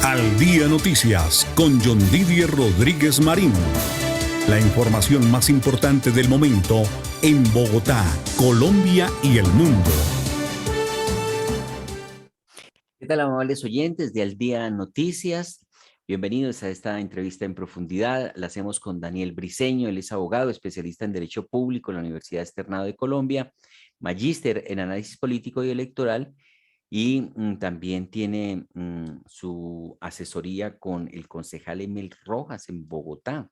Al Día Noticias con John Didier Rodríguez Marín. La información más importante del momento en Bogotá, Colombia y el mundo. ¿Qué tal, amables oyentes de Al Día Noticias? Bienvenidos a esta entrevista en profundidad. La hacemos con Daniel Briceño. Él es abogado, especialista en Derecho Público en la Universidad Externado de Colombia, magíster en Análisis Político y Electoral y también tiene su asesoría con el concejal Emil Rojas en Bogotá.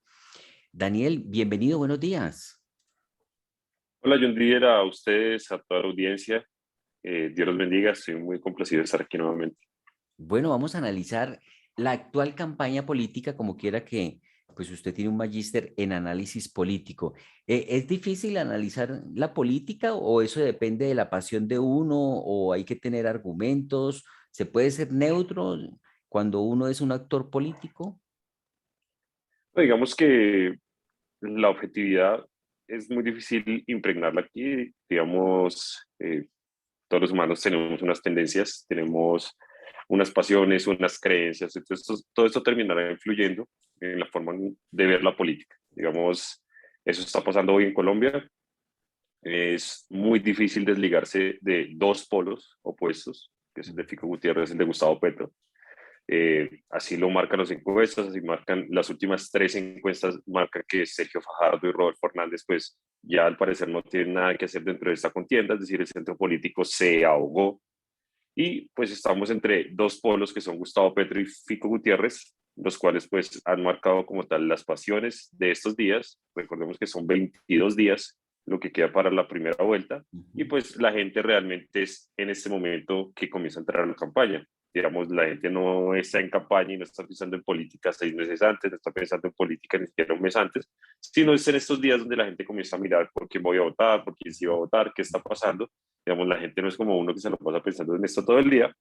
Daniel, bienvenido, buenos días. Hola, John Didier, a ustedes, a toda la audiencia. Dios los bendiga, estoy muy complacido de estar aquí nuevamente. Bueno, vamos a analizar la actual campaña política, como quiera que, pues usted tiene un magíster en análisis político. ¿Es difícil analizar la política o eso depende de la pasión de uno o hay que tener argumentos? ¿Se puede ser neutro cuando uno es un actor político? Digamos que la objetividad es muy difícil impregnarla aquí. Digamos, todos los humanos tenemos unas tendencias, tenemos unas pasiones, unas creencias. Entonces, todo esto terminará influyendo en la forma de ver la política. Digamos, eso está pasando hoy en Colombia. Es muy difícil desligarse de dos polos opuestos, que es el de Fico Gutiérrez y el de Gustavo Petro. Así lo marcan las encuestas, así marcan las últimas tres encuestas, marcan que Sergio Fajardo y Rodolfo Hernández, pues ya al parecer no tienen nada que hacer dentro de esta contienda, es decir, el centro político se ahogó y pues estamos entre dos polos que son Gustavo Petro y Fico Gutiérrez, los cuales pues han marcado como tal las pasiones de estos días. Recordemos que son 22 días lo que queda para la primera vuelta y pues la gente realmente es en este momento que comienza a entrar a la campaña. Digamos, la gente no está en campaña y no está pensando en política 6 meses antes, no está pensando en política ni siquiera un mes antes, sino es en estos días donde la gente comienza a mirar por quién voy a votar, por quién sí va a votar, qué está pasando. Digamos, la gente no es como uno que se lo pasa pensando en esto todo el día,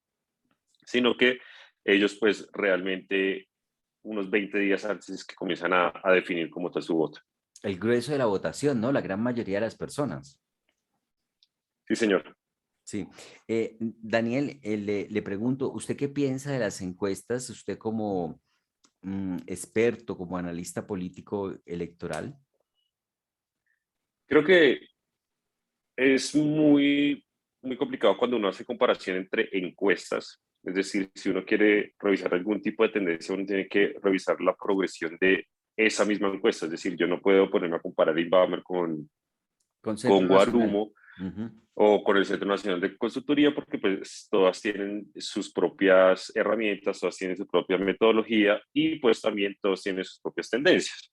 sino que ellos pues realmente unos 20 días antes es que comienzan a definir cómo está su voto. El grueso de la votación, ¿no? La gran mayoría de las personas. Sí, señor. Sí. Daniel, le pregunto, ¿usted qué piensa de las encuestas? Usted como experto, como analista político electoral. Creo que es muy complicado cuando uno hace comparación entre encuestas. Es decir, si uno quiere revisar algún tipo de tendencia, uno tiene que revisar la progresión de esa misma encuesta. Es decir, yo no puedo ponerme a comparar Inbamer Con Centro con Nacional. Guarumo o con el Centro Nacional de Consultoría, porque pues todas tienen sus propias herramientas, todas tienen su propia metodología y pues también todos tienen sus propias tendencias.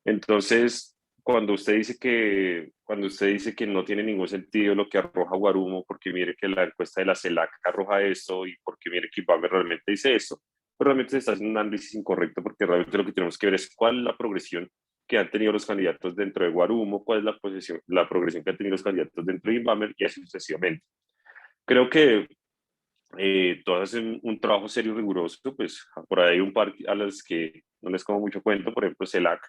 Entonces, cuando usted dice que no tiene ningún sentido lo que arroja Guarumo, porque mire que la encuesta de la CELAC arroja esto y porque mire que Iván realmente dice esto, pero realmente se está haciendo un análisis incorrecto porque realmente lo que tenemos que ver es cuál es la progresión que han tenido los candidatos dentro de Guarumo, cuál es la progresión que han tenido los candidatos dentro de Inbamer y así sucesivamente. Creo que todas hacen un trabajo serio y riguroso, pues por ahí hay un par a las que no les como mucho cuento, por ejemplo, CELAC,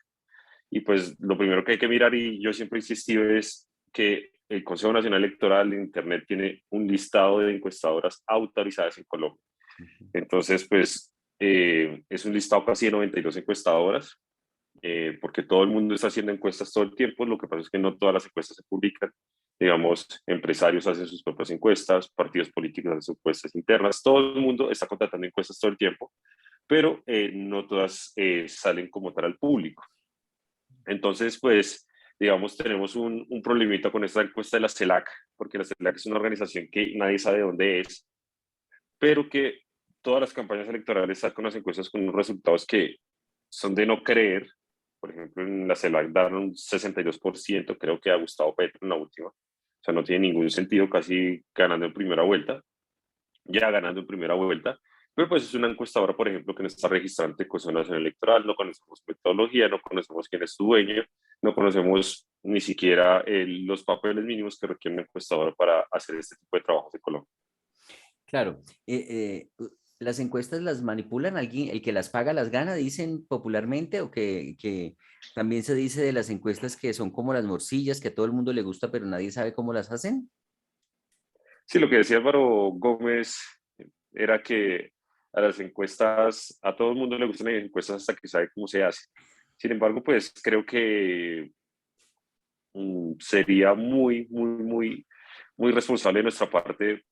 y pues lo primero que hay que mirar, y yo siempre he insistido, es que el Consejo Nacional Electoral en Internet tiene un listado de encuestadoras autorizadas en Colombia. Entonces, pues es un listado casi de 92 encuestadoras, porque todo el mundo está haciendo encuestas todo el tiempo. Lo que pasa es que no todas las encuestas se publican. Digamos, empresarios hacen sus propias encuestas, partidos políticos hacen sus encuestas internas, todo el mundo está contratando encuestas todo el tiempo, pero no todas salen como tal al público. Entonces, pues, digamos, tenemos un problemita con esta encuesta de la CELAC, porque la CELAC es una organización que nadie sabe de dónde es, pero que todas las campañas electorales sacan unas encuestas con unos resultados que son de no creer. Por ejemplo, en la CELAC dan un 62%, creo que a Gustavo Petro en la última. O sea, no tiene ningún sentido, casi ganando en primera vuelta, ya ganando en primera vuelta. Pero pues es una encuestadora, por ejemplo, que no está registrada ante el Consejo Nacional Electoral, no conocemos metodología, no conocemos quién es su dueño, no conocemos ni siquiera los papeles mínimos que requiere una encuestadora para hacer este tipo de trabajos en Colombia. Claro. ¿Las encuestas las manipulan alguien? ¿El que las paga las gana, dicen popularmente? ¿O que también se dice de las encuestas que son como las morcillas, que a todo el mundo le gusta, pero nadie sabe cómo las hacen? Sí, lo que decía Álvaro Gómez era que a las encuestas, a todo el mundo le gustan las encuestas hasta que sabe cómo se hace. Sin embargo, pues creo que sería muy responsable de nuestra parte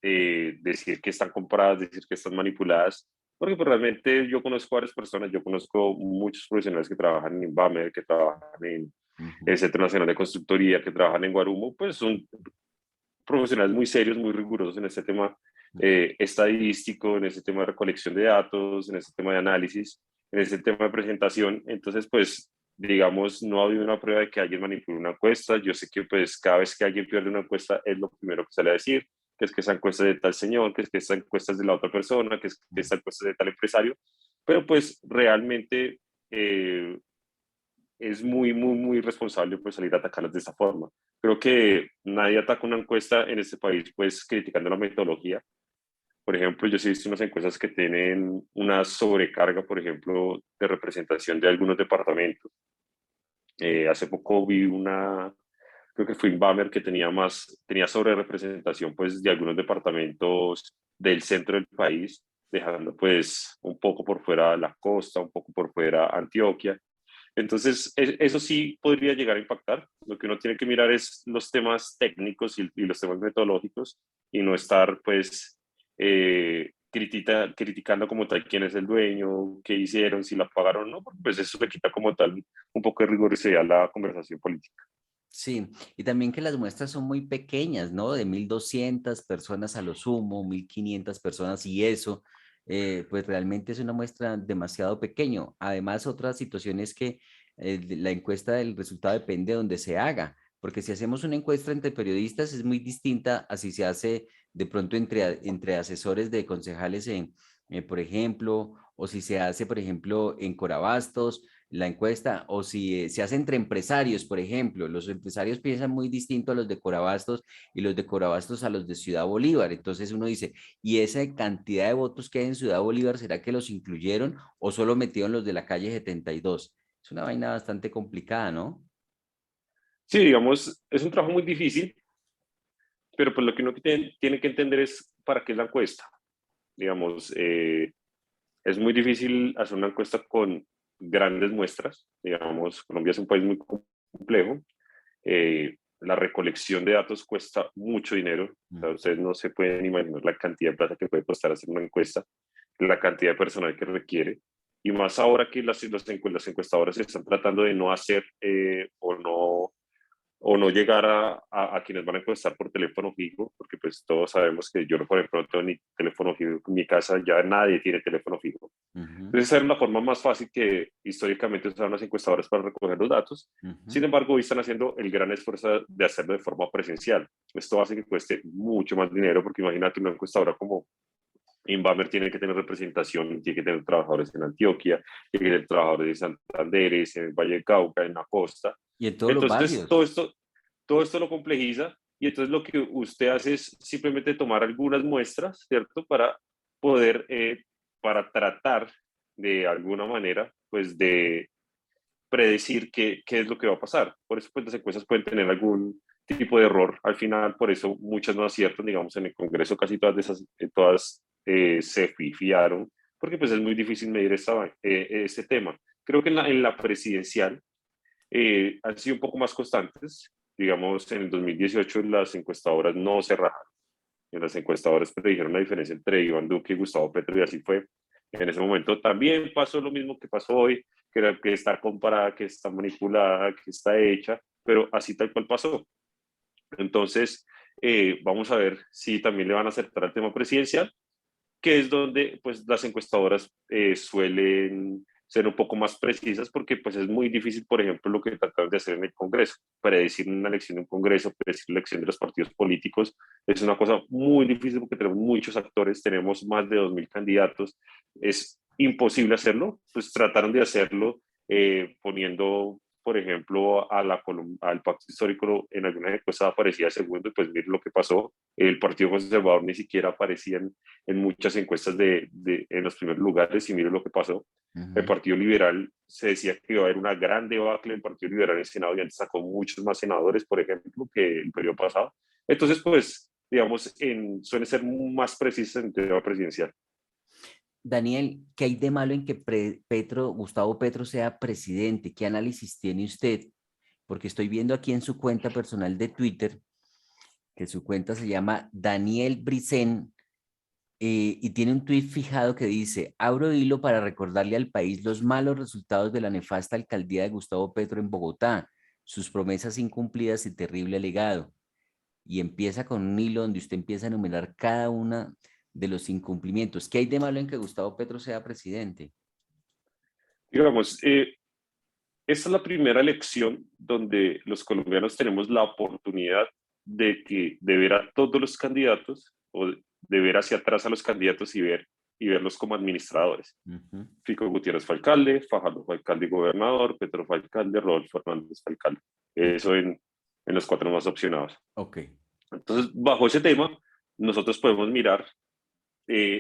decir que están compradas, decir que están manipuladas, porque pues, realmente yo conozco varias personas, yo conozco muchos profesionales que trabajan en Invamer, que trabajan en el Ujú. Centro Nacional de Constructoría, que trabajan en Guarumo, pues son profesionales muy serios, muy rigurosos en este tema estadístico, en este tema de recolección de datos, en este tema de análisis, en este tema de presentación. Entonces, pues, digamos, no ha habido una prueba de que alguien manipule una encuesta. Yo sé que, pues, cada vez que alguien pierde una encuesta es lo primero que sale a decir, que es que esa encuesta es de tal señor, que es que esa encuesta es de la otra persona, que es que esta encuesta es de tal empresario. Pero, pues, realmente es muy responsable pues salir a atacarlas de esta forma. Creo que nadie ataca una encuesta en este país pues criticando la metodología. Por ejemplo, yo sí he visto unas encuestas que tienen una sobrecarga, por ejemplo, de representación de algunos departamentos. Hace poco vi una, creo que fue Inbamer, que tenía sobre representación pues de algunos departamentos del centro del país, dejando pues un poco por fuera la costa, un poco por fuera Antioquia. Entonces, eso sí podría llegar a impactar. Lo que uno tiene que mirar es los temas técnicos y los temas metodológicos y no estar, pues, criticando como tal quién es el dueño, qué hicieron, si la pagaron o no, porque pues eso le quita como tal un poco de rigurosidad a la conversación política. Sí, y también que las muestras son muy pequeñas, ¿no? De 1.200 personas a lo sumo, 1.500 personas y eso, pues realmente es una muestra demasiado pequeño. Además, otra situación es que la encuesta del resultado depende de donde se haga, porque si hacemos una encuesta entre periodistas es muy distinta a si se hace de pronto entre asesores de concejales por ejemplo, o si se hace, por ejemplo, en Corabastos la encuesta, o si se hace entre empresarios, por ejemplo, los empresarios piensan muy distinto a los de Corabastos y los de Corabastos a los de Ciudad Bolívar. Entonces uno dice, ¿y esa cantidad de votos que hay en Ciudad Bolívar, será que los incluyeron o solo metieron los de la calle 72? Es una vaina bastante complicada, ¿no? Sí, digamos, es un trabajo muy difícil, pero pues lo que uno tiene que entender es para qué es la encuesta. Digamos, es muy difícil hacer una encuesta con grandes muestras. Digamos, Colombia es un país muy complejo. La recolección de datos cuesta mucho dinero. O sea, ustedes no se pueden imaginar la cantidad de plata que puede costar hacer una encuesta, la cantidad de personal que requiere. Y más ahora que las encuestadoras están tratando de no hacer o no llegar a quienes van a encuestar por teléfono fijo, porque pues todos sabemos que yo, por ejemplo, no tengo ni teléfono fijo en mi casa, ya nadie tiene teléfono fijo. Ujú, Entonces, esa es la forma más fácil que históricamente usaron las encuestadoras para recoger los datos. ujú. Sin embargo, hoy están haciendo el gran esfuerzo de hacerlo de forma presencial. Esto hace que cueste mucho más dinero, porque imagínate una encuestadora como Inbamer tiene que tener representación, tiene que tener trabajadores en Antioquia, tiene que tener trabajadores en Santander, en el Valle del Cauca, en la costa. Y en todos los Entonces, barrios. todo esto lo complejiza y entonces lo que usted hace es simplemente tomar algunas muestras, ¿cierto? Para poder, para tratar de alguna manera, pues de predecir qué es lo que va a pasar. Por eso pues las encuestas pueden tener algún tipo de error al final, por eso muchas no aciertan, digamos en el Congreso casi todas, todas se fiaron, porque pues es muy difícil medir este tema. Creo que en la presidencial han sido un poco más constantes. Digamos, en el 2018 las encuestadoras no se rajaron. En las encuestadoras predijeron la diferencia entre Iván Duque y Gustavo Petro y así fue. En ese momento también pasó lo mismo que pasó hoy, que era que está comparada, que está manipulada, que está hecha, pero así tal cual pasó. Entonces, vamos a ver si también le van a acertar al tema presidencial, que es donde pues las encuestadoras suelen ser un poco más precisas porque pues es muy difícil, por ejemplo, lo que trataron de hacer en el Congreso, predecir una elección de un Congreso, predecir la elección de los partidos políticos, es una cosa muy difícil porque tenemos muchos actores, tenemos más de 2.000 candidatos, es imposible hacerlo, pues trataron de hacerlo poniendo por ejemplo, al pacto histórico en alguna encuesta aparecía segundo, y pues mire lo que pasó, el Partido Conservador ni siquiera aparecía en muchas encuestas en los primeros lugares y mire lo que pasó. El Ujú. Partido Liberal se decía que iba a haber una gran debacle del Partido Liberal en el Senado y antes sacó muchos más senadores, por ejemplo, que el periodo pasado. Entonces, pues, digamos, suele ser más precisa en el tema presidencial. Daniel, ¿qué hay de malo en que Gustavo Petro sea presidente? ¿Qué análisis tiene usted? Porque estoy viendo aquí en su cuenta personal de Twitter, que su cuenta se llama Daniel Brisen, y tiene un tuit fijado que dice: abro hilo para recordarle al país los malos resultados de la nefasta alcaldía de Gustavo Petro en Bogotá, sus promesas incumplidas y terrible legado. Y empieza con un hilo donde usted empieza a enumerar cada una de los incumplimientos. ¿Qué hay de malo en que Gustavo Petro sea presidente? Digamos, esta es la primera elección donde los colombianos tenemos la oportunidad de ver a todos los candidatos o de ver hacia atrás a los candidatos y verlos como administradores. Ujú. Fico Gutiérrez fue alcalde, Fajardo fue alcalde y gobernador, Petro fue alcalde, Rodolfo Hernández fue alcalde. Eso en los 4 más opcionados. Ok. Entonces, bajo ese tema, nosotros podemos mirar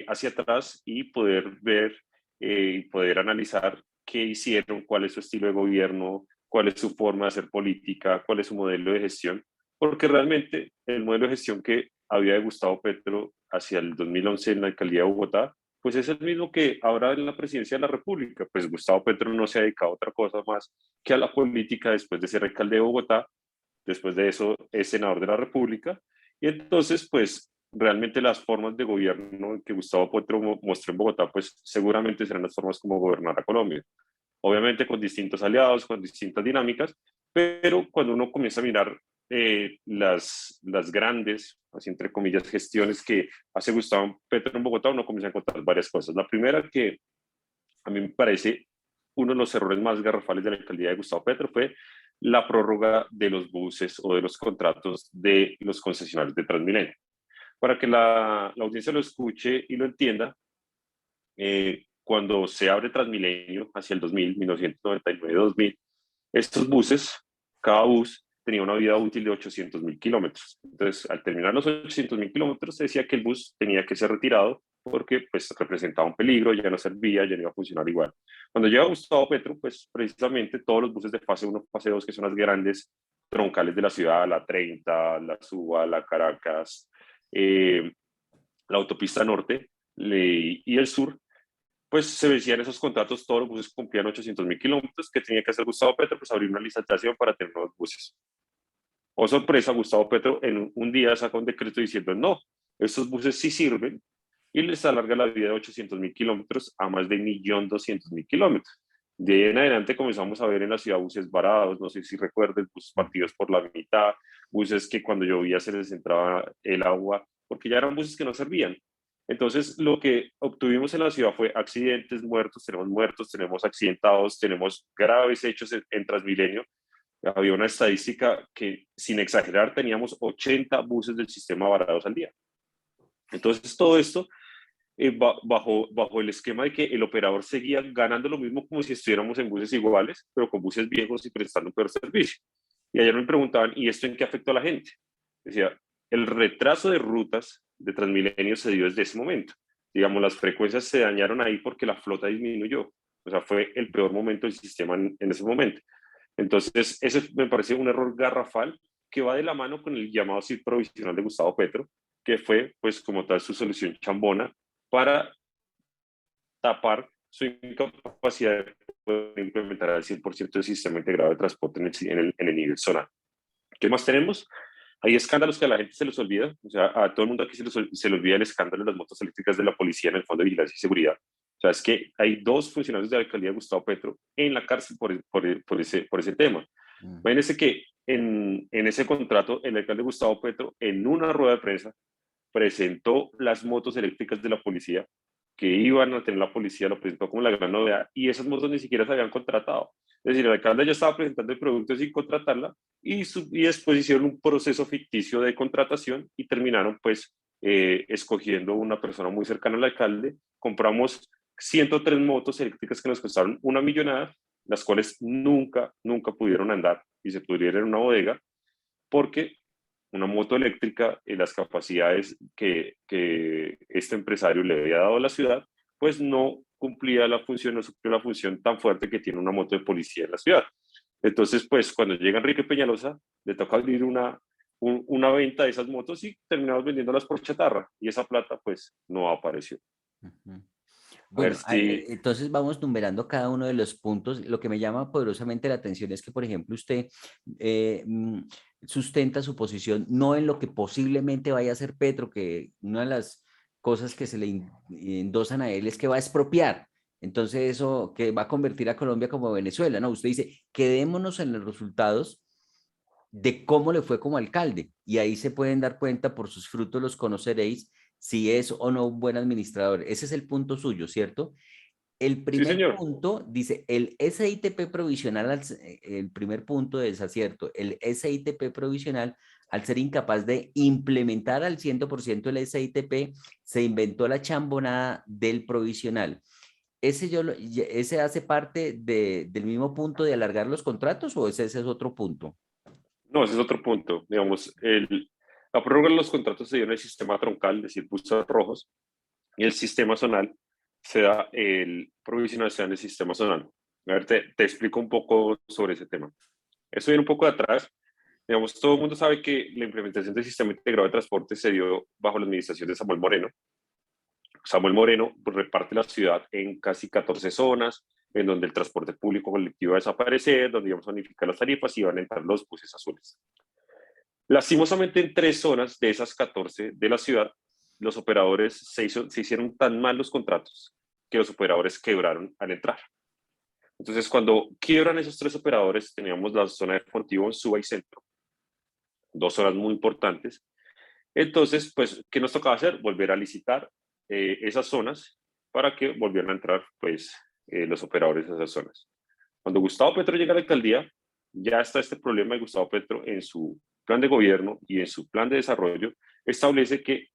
hacia atrás y poder ver y poder analizar qué hicieron, cuál es su estilo de gobierno, cuál es su forma de hacer política, cuál es su modelo de gestión, porque realmente el modelo de gestión que había de Gustavo Petro hacia el 2011 en la alcaldía de Bogotá, pues es el mismo que ahora en la presidencia de la República. Pues Gustavo Petro no se ha dedicado a otra cosa más que a la política después de ser alcalde de Bogotá, después de eso es senador de la República, y entonces pues realmente las formas de gobierno que Gustavo Petro mostró en Bogotá, pues seguramente serán las formas como gobernar a Colombia. Obviamente con distintos aliados, con distintas dinámicas, pero cuando uno comienza a mirar las grandes, así entre comillas, gestiones que hace Gustavo Petro en Bogotá, uno comienza a encontrar varias cosas. La primera que a mí me parece uno de los errores más garrafales de la alcaldía de Gustavo Petro fue la prórroga de los buses o de los contratos de los concesionarios de Transmilenio. Para que la audiencia lo escuche y lo entienda, cuando se abre Transmilenio hacia el 2000, 1999-2000, estos buses, cada bus tenía una vida útil de 800.000 kilómetros. Entonces, al terminar los 800.000 kilómetros, se decía que el bus tenía que ser retirado porque pues, representaba un peligro, ya no servía, ya no iba a funcionar igual. Cuando llega Gustavo Petro, pues precisamente todos los buses de fase 1, fase 2, que son las grandes troncales de la ciudad, la 30, la Suba, la Caracas, la autopista norte y el sur, pues se vencían esos contratos, todos los buses cumplían 800.000 kilómetros, que tenía que hacer Gustavo Petro, pues abrir una licitación para tener nuevos buses. Oh sorpresa, Gustavo Petro en un día saca un decreto diciendo, no, estos buses sí sirven, y les alarga la vida de 800.000 kilómetros a más de 1.200.000 kilómetros. De ahí en adelante comenzamos a ver en la ciudad buses varados, no sé si recuerden, buses partidos por la mitad, buses que cuando llovía se les entraba el agua, porque ya eran buses que no servían. Entonces, lo que obtuvimos en la ciudad fue accidentes, muertos, tenemos accidentados, tenemos graves hechos en Transmilenio. Había una estadística que, sin exagerar, teníamos 80 buses del sistema varados al día. Entonces, todo esto bajo el esquema de que el operador seguía ganando lo mismo como si estuviéramos en buses iguales, pero con buses viejos y prestando un peor servicio. Y ayer me preguntaban, ¿y esto en qué afectó a la gente? Decía, el retraso de rutas de Transmilenio se dio desde ese momento. Digamos, las frecuencias se dañaron ahí porque la flota disminuyó. O sea, fue el peor momento del sistema en ese momento. Entonces, ese me parece un error garrafal que va de la mano con el llamado CID provisional de Gustavo Petro, que fue, pues, como tal, su solución chambona para tapar su incapacidad de poder implementar al 100% el sistema integrado de transporte en el nivel zonal. ¿Qué más tenemos? Hay escándalos que a la gente se les olvida, o sea, a todo el mundo aquí se le olvida el escándalo de las motos eléctricas de la policía en el Fondo de Vigilancia y Seguridad. O sea, es que hay 2 funcionarios de la alcaldía de Gustavo Petro en la cárcel por ese tema. Imagínense que en ese contrato, el alcalde Gustavo Petro, en una rueda de prensa, presentó las motos eléctricas de la policía que iban a tener la policía, lo presentó como la gran novedad, y esas motos ni siquiera se habían contratado. Es decir, el alcalde ya estaba presentando el producto sin contratarla, y después hicieron un proceso ficticio de contratación y terminaron pues escogiendo una persona muy cercana al alcalde. Compramos 103 motos eléctricas que nos costaron 1.000.000, las cuales nunca pudieron andar y se pudieron en una bodega, porque una moto eléctrica, las capacidades que este empresario le había dado a la ciudad, pues no cumplía la función, no suplió la función tan fuerte que tiene una moto de policía en la ciudad. Entonces, pues cuando llega Enrique Peñalosa, le toca abrir una venta de esas motos y terminamos vendiéndolas por chatarra, y esa plata pues no apareció. A ver Bueno, si, entonces vamos numerando cada uno de los puntos. Lo que me llama poderosamente la atención es que, por ejemplo, usted eh, mm, sustenta su posición no en lo que posiblemente vaya a hacer Petro, que una de las cosas que se le endosan a él es que va a expropiar. Entonces eso que va a convertir a Colombia como Venezuela, ¿no? Usted dice, quedémonos en los resultados de cómo le fue como alcalde y ahí se pueden dar cuenta, por sus frutos los conoceréis, si es o no un buen administrador. Ese es el punto suyo, ¿cierto? El sí, primer señor. punto dice, el SITP provisional, el primer punto de desacierto, el SITP provisional, al ser incapaz de implementar al 100% el SITP, se inventó la chambonada del provisional. ¿Ese hace parte del mismo punto de alargar los contratos o ese es otro punto? No, ese es otro punto. Digamos, la prórroga de los contratos se dio en el sistema troncal, es decir, buses rojos, y el sistema zonal se da, el provisional se da en el sistema zonal. A ver, te explico un poco sobre ese tema. Eso viene un poco de atrás. Digamos, todo el mundo sabe que la implementación del sistema integrado de transporte se dio bajo la administración de Samuel Moreno. Samuel Moreno pues, reparte la ciudad en casi 14 zonas, en donde el transporte público colectivo va a desaparecer, donde íbamos a unificar las tarifas y van a entrar los buses azules. Lastimosamente, en 3 zonas de esas 14 de la ciudad, los operadores se hicieron tan mal los contratos que los operadores quebraron al entrar. Entonces, cuando quiebran esos 3 operadores, teníamos la zona de Fontibón, Suba y Centro, 2 zonas muy importantes. Entonces, pues, ¿qué nos tocaba hacer? Volver a licitar esas zonas para que volvieran a entrar, pues, los operadores de esas zonas. Cuando Gustavo Petro llega a la alcaldía, ya está este problema de Gustavo Petro en su plan de gobierno y en su plan de desarrollo, establece que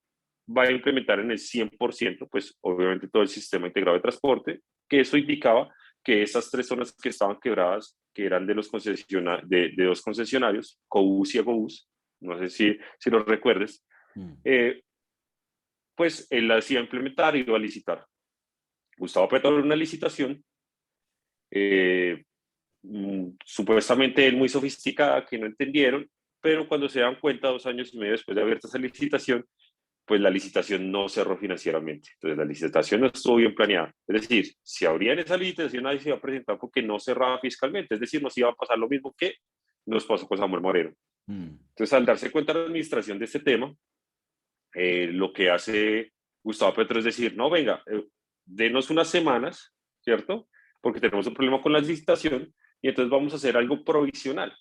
va a implementar en el 100%, pues obviamente todo el sistema integrado de transporte, que eso indicaba que esas 3 zonas que estaban quebradas, que eran de los de 2 concesionarios, Cobus y Egobus, no sé si los recuerdes, Mm. pues él las iba a implementar y iba a licitar. Gustavo Petro abrió una licitación, eh, supuestamente muy sofisticada, que no entendieron, pero cuando se dan cuenta 2 años y medio después de abierta esa licitación, pues la licitación no cerró financieramente. Entonces la licitación no estuvo bien planeada. Es decir, si abrían esa licitación nadie se iba a presentar porque no cerraba fiscalmente. Es decir, nos iba a pasar lo mismo que nos pasó con Samuel Moreno. Mm. Entonces, al darse cuenta la administración de este tema, lo que hace Gustavo Petro es decir, no, venga, denos unas semanas, ¿cierto? Porque tenemos un problema con la licitación y entonces vamos a hacer algo provisional.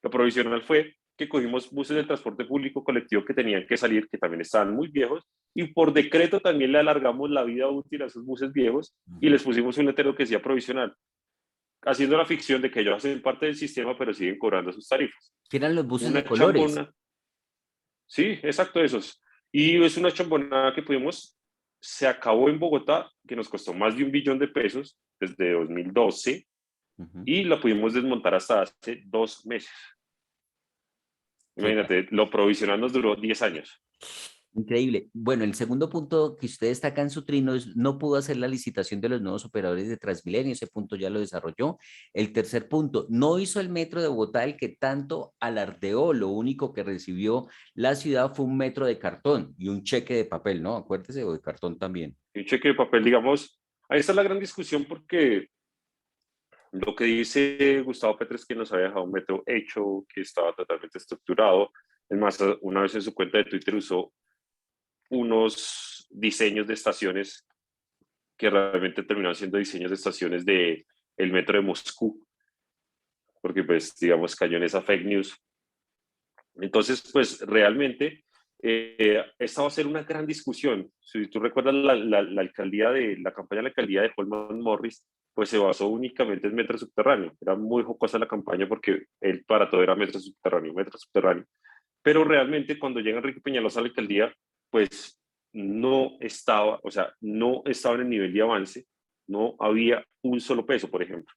Lo provisional fue que cogimos buses de transporte público colectivo que tenían que salir, que también estaban muy viejos, y por decreto también le alargamos la vida útil a esos buses viejos y les pusimos un letrero que decía provisional, haciendo la ficción de que ellos hacen parte del sistema, pero siguen cobrando sus tarifas. Que eran los buses de Una colores. chambona, sí, exacto, esos. Y es una chambonada que pudimos, se acabó en Bogotá, que nos costó más de 1 billón de pesos desde 2012, Ujú. y la pudimos desmontar hasta hace 2 meses. ¿Qué tal? Imagínate, lo provisional nos duró 10 años. Increíble. Bueno, el segundo punto que usted destaca en su trino es no pudo hacer la licitación de los nuevos operadores de Transmilenio, ese punto ya lo desarrolló. El tercer punto, no hizo el metro de Bogotá el que tanto alardeó, lo único que recibió la ciudad fue un metro de cartón y un cheque de papel, ¿no? Acuérdese, o de cartón también. Un cheque de papel, digamos, ahí está la gran discusión porque lo que dice Gustavo Petro es que nos había dejado un metro hecho, que estaba totalmente estructurado. Es más, una vez en su cuenta de Twitter usó unos diseños de estaciones que realmente terminaron siendo diseños de estaciones de el metro de Moscú, porque pues digamos cayó en esa fake news. Entonces, pues realmente esta va a ser una gran discusión. Si tú recuerdas la alcaldía la campaña de la alcaldía de Holman Morris, pues se basó únicamente en metro subterráneo. Era muy jocosa la campaña porque él para todo era metro subterráneo, metro subterráneo. Pero realmente cuando llega Enrique Peñalosa a la alcaldía, pues no estaba, o sea, no estaba en el nivel de avance, no había un solo peso, por ejemplo.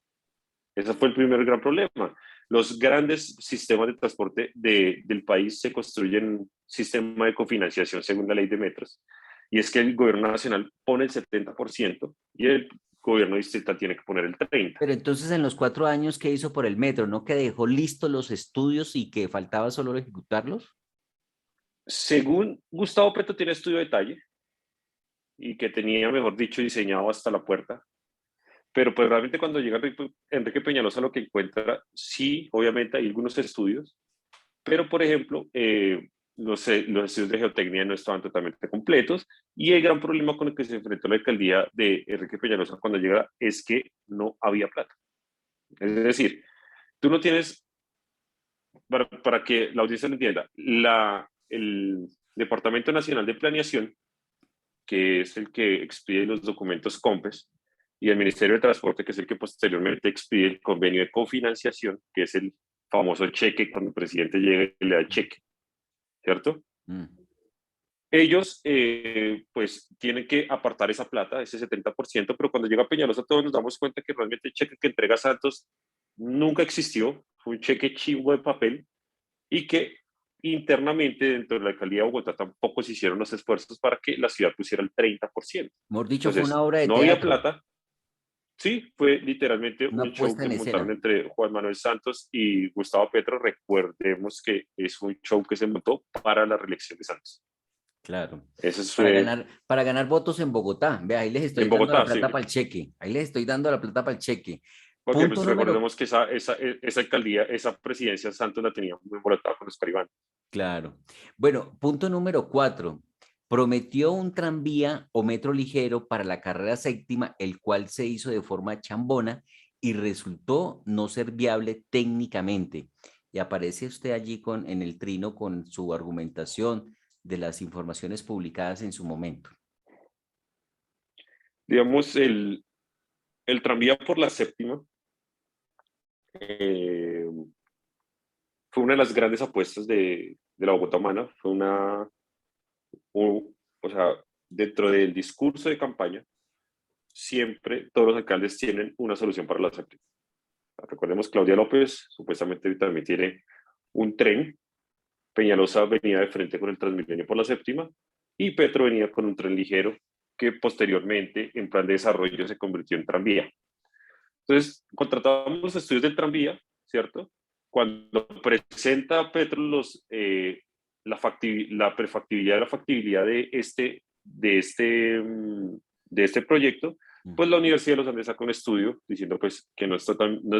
Ese fue el primer gran problema. Los grandes sistemas de transporte del país se construyen en un sistema de cofinanciación según la ley de metros. Y es que el gobierno nacional pone el 70% y el gobierno distrital tiene que poner el 30%. Pero entonces en los 4 años, ¿qué hizo por el metro? ¿No que dejó listos los estudios y que faltaba solo ejecutarlos? Según Gustavo Petro tiene estudio de detalle, y que tenía, mejor dicho, diseñado hasta la puerta. Pero pues realmente cuando llega Enrique Peñalosa lo que encuentra, sí, obviamente hay algunos estudios, pero por ejemplo, no sé, los estudios de geotecnia no estaban totalmente completos y el gran problema con el que se enfrentó la alcaldía de Enrique Peñalosa cuando llega es que no había plata. Es decir, tú no tienes, para que la audiencia lo entienda, el Departamento Nacional de Planeación, que es el que expide los documentos COMPES, y el Ministerio de Transporte, que es el que posteriormente expide el convenio de cofinanciación, que es el famoso cheque cuando el presidente llega y le da el cheque, ¿cierto? Mm. Ellos, pues, tienen que apartar esa plata, ese 70%, pero cuando llega Peñalosa todos nos damos cuenta que realmente el cheque que entrega Santos nunca existió, fue un cheque chimbo de papel, y que internamente dentro de la alcaldía de Bogotá tampoco se hicieron los esfuerzos para que la ciudad pusiera el 30%. Mejor dicho, fue una Entonces, obra de no había teatro, plata. Sí, fue literalmente un una show puesta que en montaron escena. entre Juan Manuel Santos y Gustavo Petro. Recordemos que es un show que se montó para la reelección de Santos. Claro. Eso fue Para ganar votos en Bogotá. Ve, ahí les estoy en dando la Bogotá, sí. plata para el cheque. Ahí les estoy dando la plata para el cheque. Porque Punto pues número, recordemos que esa alcaldía, esa presidencia Santos la tenía muy embolatada con Oscar Iván. claro. Bueno, punto número 4. Prometió un tranvía o metro ligero para la carrera séptima, el cual se hizo de forma chambona y resultó no ser viable técnicamente. Y aparece usted allí en el trino con su argumentación de las informaciones publicadas en su momento. Digamos, el tranvía por la séptima eh, fue una de las grandes apuestas de la Bogotá Humana. Fue o sea, dentro del discurso de campaña, siempre todos los alcaldes tienen una solución para la séptima. Recordemos, Claudia López supuestamente también tiene un tren. Peñalosa venía de frente con el Transmilenio por la séptima y Petro venía con un tren ligero que posteriormente en plan de desarrollo se convirtió en tranvía. Entonces, contratamos los estudios del tranvía, ¿cierto? Cuando presenta Petro la prefactibilidad, la factibilidad de este proyecto, pues la Universidad de los Andes saca un estudio diciendo pues, que no es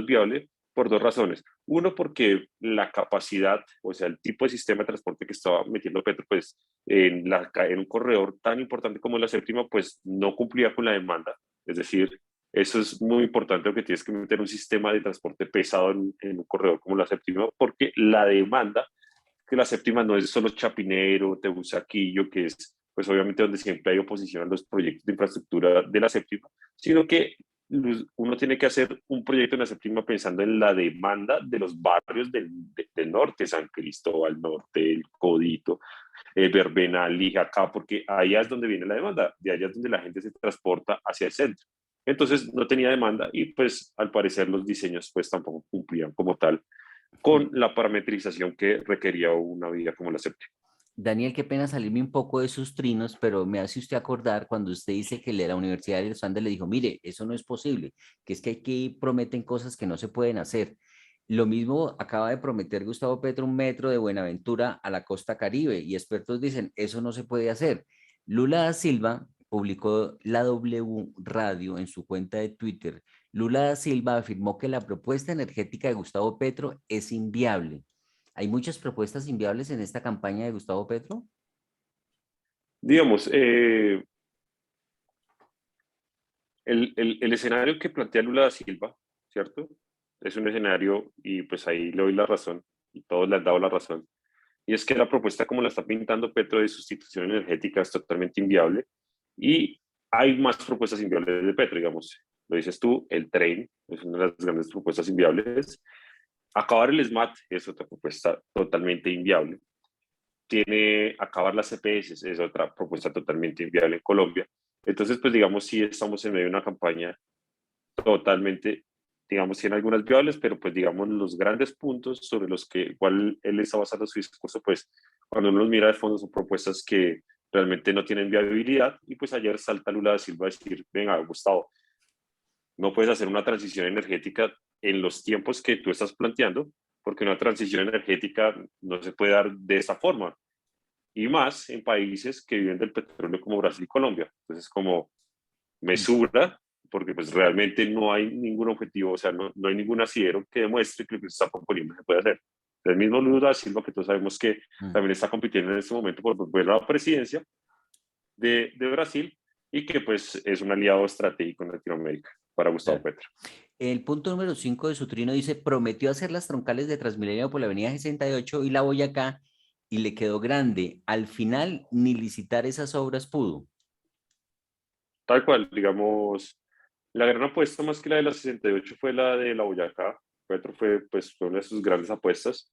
viable por dos razones. Uno, porque la capacidad, o sea, el tipo de sistema de transporte que estaba metiendo Petro, pues en un corredor tan importante como la séptima, pues no cumplía con la demanda. Es decir, eso es muy importante, porque tienes que meter un sistema de transporte pesado en un corredor como la séptima, porque la demanda, que la séptima no es solo Chapinero, Teusaquillo, que es pues obviamente donde siempre hay oposición a los proyectos de infraestructura de la séptima, sino que uno tiene que hacer un proyecto en la séptima pensando en la demanda de los barrios del norte, San Cristóbal Norte, el Codito, Verbena, Lijacá, porque allá es donde viene la demanda, de allá es donde la gente se transporta hacia el centro. Entonces no tenía demanda y pues al parecer los diseños pues tampoco cumplían como tal con la parametrización que requería una vía como la séptima. Daniel, qué pena salirme un poco de sus trinos, pero me hace usted acordar cuando usted dice que la Universidad de los Andes le dijo, mire, eso no es posible, que es que aquí prometen cosas que no se pueden hacer. Lo mismo acaba de prometer Gustavo Petro un metro de Buenaventura a la costa Caribe y expertos dicen, eso no se puede hacer. Lula da Silva publicó la W Radio en su cuenta de Twitter. Lula da Silva afirmó que la propuesta energética de Gustavo Petro es inviable. ¿Hay muchas propuestas inviables en esta campaña de Gustavo Petro? Digamos, el escenario que plantea Lula da Silva, ¿cierto? Es un escenario, y pues ahí le doy la razón, y todos le han dado la razón, y es que la propuesta como la está pintando Petro de sustitución energética es totalmente inviable, y hay más propuestas inviables de Petro, digamos. Lo dices tú, el tren es una de las grandes propuestas inviables. Acabar el SMAT es otra propuesta totalmente inviable. Acabar las CPS es otra propuesta totalmente inviable en Colombia. Entonces, pues digamos, sí estamos en medio de una campaña totalmente, digamos, tiene algunas viables, pero pues digamos los grandes puntos sobre los que igual él está basando su discurso, pues cuando uno los mira de fondo son propuestas que realmente no tienen viabilidad, y pues ayer salta Lula da Silva a decir, venga, Gustavo, no puedes hacer una transición energética en los tiempos que tú estás planteando, porque una transición energética no se puede dar de esa forma. y más en países que viven del petróleo como Brasil y Colombia. Entonces, como mesura, porque pues realmente no hay ningún objetivo, o sea, no hay ningún asidero que demuestre que lo que se está proponiendo se puede hacer. El mismo Lula da Silva, que todos sabemos que también está compitiendo en este momento por volver a la presidencia de Brasil, y que pues es un aliado estratégico en Latinoamérica para Gustavo Claro. Petro. El punto número 5 de su trino dice, prometió hacer las troncales de Transmilenio por la avenida 68 y la Boyacá y le quedó grande. Al final, ni licitar esas obras pudo. Tal cual, digamos, la gran apuesta más que la de la 68 fue la de la Boyacá. Petro fue una de sus grandes apuestas.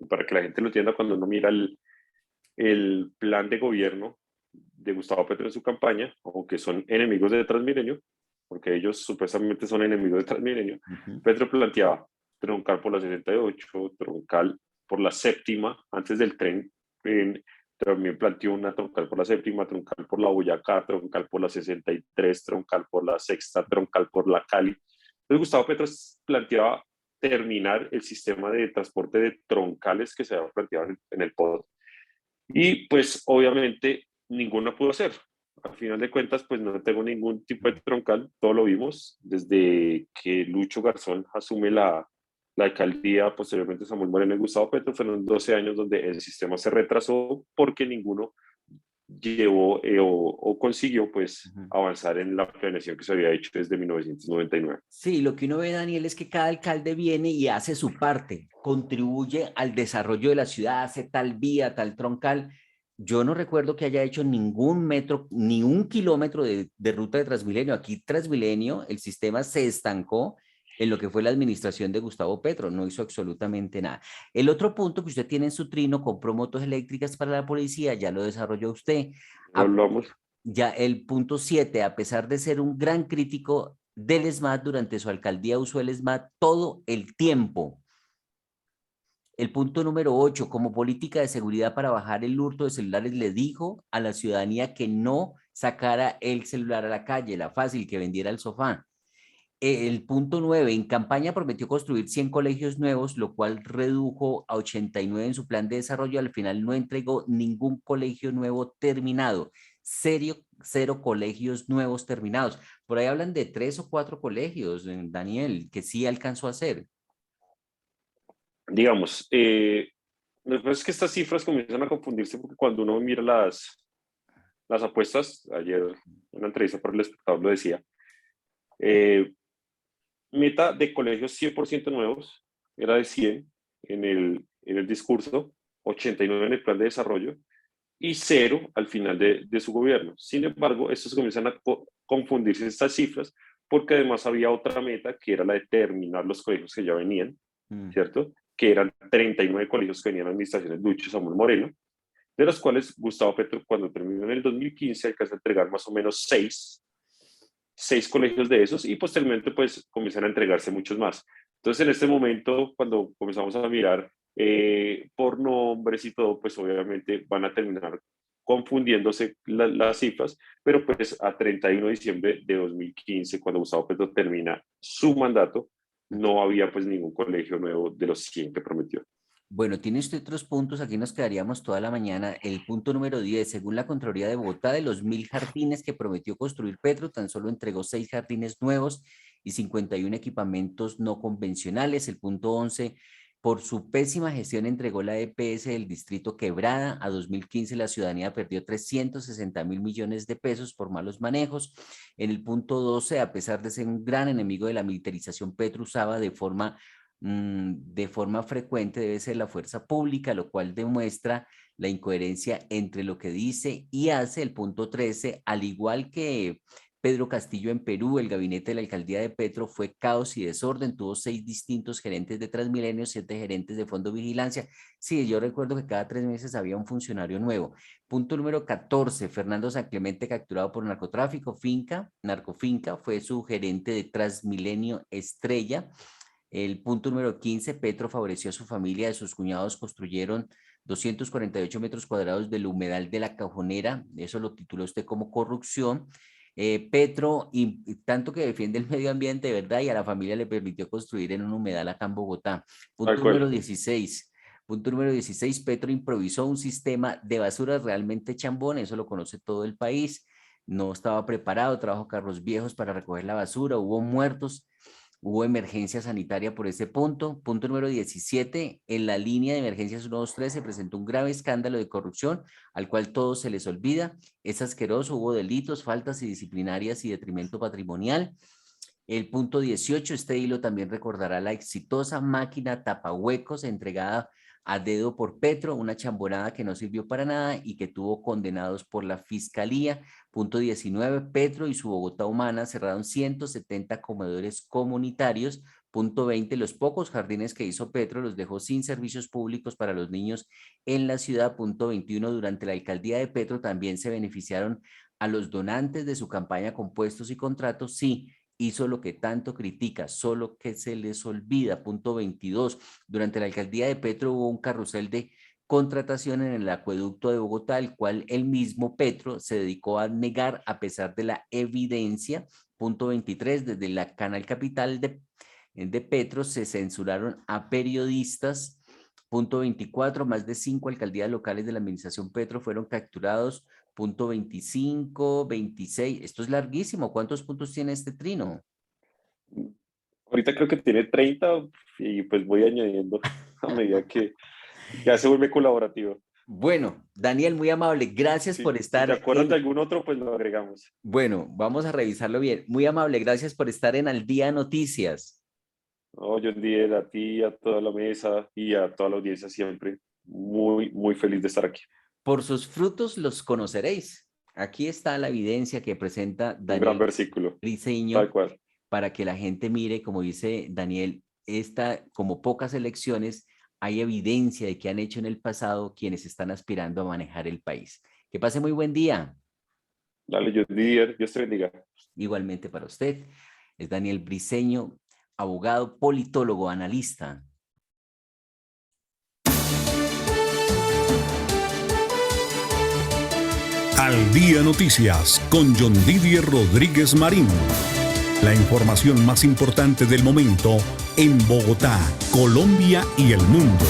Para que la gente lo entienda, cuando uno mira el plan de gobierno de Gustavo Petro en su campaña, aunque son enemigos de Transmilenio, porque ellos supuestamente son enemigos de Transmilenio, Petro planteaba troncal por la 68, troncal por la séptima, antes del tren, también planteó una troncal por la séptima, troncal por la Boyacá, troncal por la 63, troncal por la sexta, troncal por la Cali. Entonces Gustavo Petro planteaba terminar el sistema de transporte de troncales que se había planteado en el POD. Y pues obviamente ninguna pudo hacer. Al final de cuentas, pues no tengo ningún tipo de troncal, todo lo vimos desde que Lucho Garzón asume la alcaldía, posteriormente Samuel Moreno y Gustavo Petro. Fueron 12 años donde el sistema se retrasó porque ninguno llevó o consiguió pues avanzar en la planeación que se había hecho desde 1999. Sí, lo que uno ve, Daniel, es que cada alcalde viene y hace su parte, contribuye al desarrollo de la ciudad, hace tal vía, tal troncal. Yo no recuerdo que haya hecho ningún metro, ni un kilómetro de ruta de Transmilenio. Aquí Transmilenio, el sistema se estancó en lo que fue la administración de Gustavo Petro, no hizo absolutamente nada. El otro punto que usted tiene en su trino, compró motos eléctricas para la policía, ya lo desarrolló usted. Hablamos. Ya el punto 7, a pesar de ser un gran crítico del ESMAD, durante su alcaldía usó el ESMAD todo el tiempo. El punto número 8, como política de seguridad para bajar el hurto de celulares, le dijo a la ciudadanía que no sacara el celular a la calle, la fácil, que vendiera el sofá. El punto 9, en campaña prometió construir 100 colegios nuevos, lo cual redujo a 89 en su plan de desarrollo. Al final no entregó ningún colegio nuevo terminado. Cero colegios nuevos terminados. Por ahí hablan de 3 o 4 colegios, Daniel, que sí alcanzó a hacer. Digamos, lo que pasa es que estas cifras comienzan a confundirse porque cuando uno mira las apuestas, ayer en una entrevista para El Espectador lo decía, meta de colegios 100% nuevos, era de 100 en el discurso, 89 en el plan de desarrollo y 0 al final de su gobierno. Sin embargo, estos comienzan a confundirse estas cifras porque además había otra meta que era la de terminar los colegios que ya venían, ¿cierto? Que eran 39 colegios que venían a administraciones Lucho Samuel Moreno, de los cuales Gustavo Petro, cuando terminó en el 2015, alcanza a entregar más o menos 6 colegios de esos, y posteriormente pues comienzan a entregarse muchos más. Entonces en este momento, cuando comenzamos a mirar por nombres y todo, pues obviamente van a terminar confundiéndose las cifras, pero pues a 31 de diciembre de 2015, cuando Gustavo Petro termina su mandato, no había pues ningún colegio nuevo de los 100 que prometió. Bueno, tiene usted otros puntos, aquí nos quedaríamos toda la mañana. El punto número 10, según la Contraloría de Bogotá, de los 1.000 jardines que prometió construir Petro, tan solo entregó 6 jardines nuevos y 51 equipamientos no convencionales. El punto 11, por su pésima gestión entregó la EPS del distrito quebrada. A 2015 la ciudadanía perdió 360.000 millones de pesos por malos manejos. En el punto 12, a pesar de ser un gran enemigo de la militarización, Petro usaba de forma frecuente debe ser la fuerza pública, lo cual demuestra la incoherencia entre lo que dice y hace. El punto 13, al igual que Pedro Castillo en Perú, el gabinete de la alcaldía de Petro fue caos y desorden, tuvo 6 distintos gerentes de Transmilenio, 7 gerentes de Fondo Vigilancia. Sí, yo recuerdo que cada 3 meses había un funcionario nuevo. Punto número 14, Fernando San Clemente capturado por narcotráfico, narcofinca, fue su gerente de Transmilenio Estrella. El punto número 15, Petro favoreció a su familia, de sus cuñados construyeron 248 metros cuadrados del humedal de la Cajonera, eso lo tituló usted como corrupción. Petro, y tanto que defiende el medio ambiente, ¿verdad? Y a la familia le permitió construir en un humedal acá en Bogotá. Punto número 16, Punto número 16, Petro improvisó un sistema de basuras realmente chambón, eso lo conoce todo el país. No estaba preparado, trajo carros viejos para recoger la basura, hubo muertos, hubo emergencia sanitaria por ese punto. Punto número 17, en la línea de emergencias 123 se presentó un grave escándalo de corrupción al cual todo se les olvida. Es asqueroso, hubo delitos, faltas y disciplinarias y detrimento patrimonial. El punto 18, este hilo también recordará la exitosa máquina tapahuecos entregada a dedo por Petro, una chambonada que no sirvió para nada y que tuvo condenados por la fiscalía. Punto 19, Petro y su Bogotá humana cerraron 170 comedores comunitarios. Punto 20, los pocos jardines que hizo Petro los dejó sin servicios públicos para los niños en la ciudad. Punto 21, durante la alcaldía de Petro también se beneficiaron a los donantes de su campaña con puestos y contratos. Sí, hizo lo que tanto critica, solo que se les olvida. Punto 22. Durante la alcaldía de Petro hubo un carrusel de contratación en el acueducto de Bogotá, el cual el mismo Petro se dedicó a negar a pesar de la evidencia. Punto 23. Desde la Canal Capital de Petro se censuraron a periodistas. Punto 24. Más de 5 alcaldías locales de la administración Petro fueron capturados. Punto 25, 26. Esto es larguísimo. ¿Cuántos puntos tiene este trino? Ahorita creo que tiene 30 y pues voy añadiendo a medida que ya se vuelve colaborativo. Bueno, Daniel, muy amable. Gracias por estar. Si te acuerdas de algún otro, pues lo agregamos. Bueno, vamos a revisarlo bien. Muy amable. Gracias por estar en Al Día Noticias. No, John Dier, a ti, a toda la mesa y a toda la audiencia siempre. Muy, muy feliz de estar aquí. Por sus frutos los conoceréis. Aquí está la evidencia que presenta Daniel. Un gran versículo. Briceño, tal cual. Para que la gente mire, como dice Daniel, como pocas elecciones, hay evidencia de que han hecho en el pasado quienes están aspirando a manejar el país. Que pase muy buen día. Dale, John Dier, Dios te bendiga. Igualmente para usted. Es Daniel Briceño, abogado, politólogo, analista. Al Día Noticias con John Didier Rodríguez Marín. La información más importante del momento en Bogotá, Colombia y el mundo.